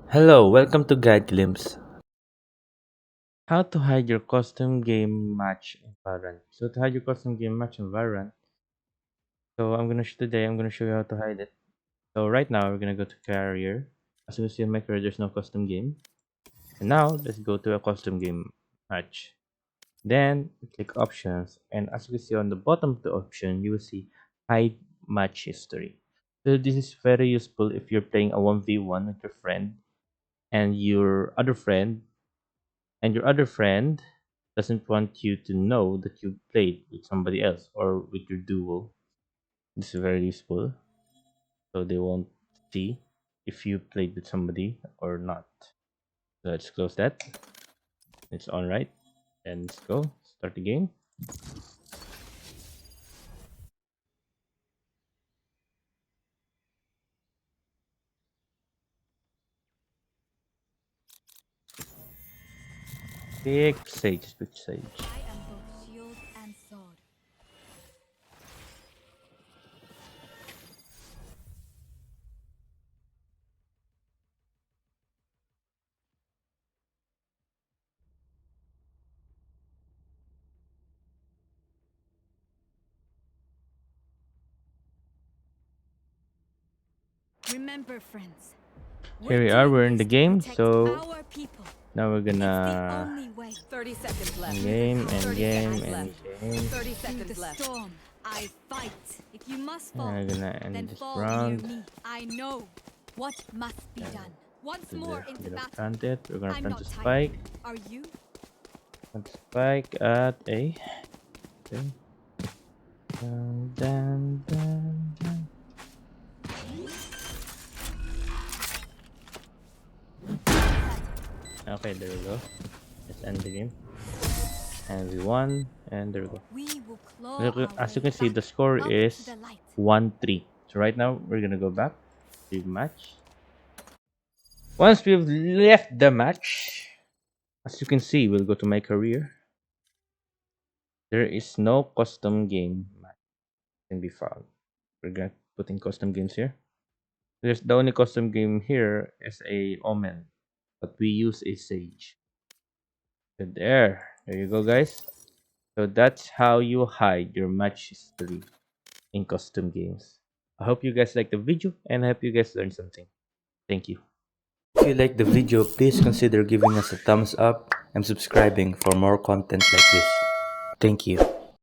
Hello, welcome to Guide Glimpse. How to hide your custom game match in Valorant. So to hide your custom game match in Valorant, I'm gonna show you how to hide it. So right now we're gonna go to career. As you can see in my career, there's no custom game. And now let's go to a custom game match. Then click options, and as you can see on the bottom of the option, you will see hide match history. So this is very useful if you're playing a 1v1 with your friend and your other friend doesn't want you to know that you played with somebody else or with your duo. This is very useful, so they won't see if you played with somebody or not. So let's close that. It's on, right, and let's go start the game. Pick Sage, pick Sage. I am both shield and sword. Remember, friends, Here we're we are, doing we're in this the to game, protect so our people. now we're It's the gonna only way. 30 seconds left. end game, end 30 game, seconds end left. game. 30 Through the seconds left. storm, I fight. If you must And fall, we're gonna then end this fall near round. me. I know what must be done. Once more We're into gonna battle. plant it. We're gonna I'm plant not the tired. spike. Are you? Plant the spike at A. Okay. Dun, dun, dun, dun. Okay, there we go. Let's end the game. And we won. And there we go. We will claw Look, our as you way can see, the back score up to is the light. 1-3. So right now, we're gonna go back to the match. Once we've left the match, as you can see, we'll go to my career. There is no custom game match can be found. We're gonna put in custom games here. There's the only custom game here is a Omen, but we use a Sage. So there you go, guys. So that's how you hide your match history in custom games. I hope you guys like the video and I hope you guys learned something. Thank you. If you like the video, please consider giving us a thumbs up and subscribing for more content like this. Thank you.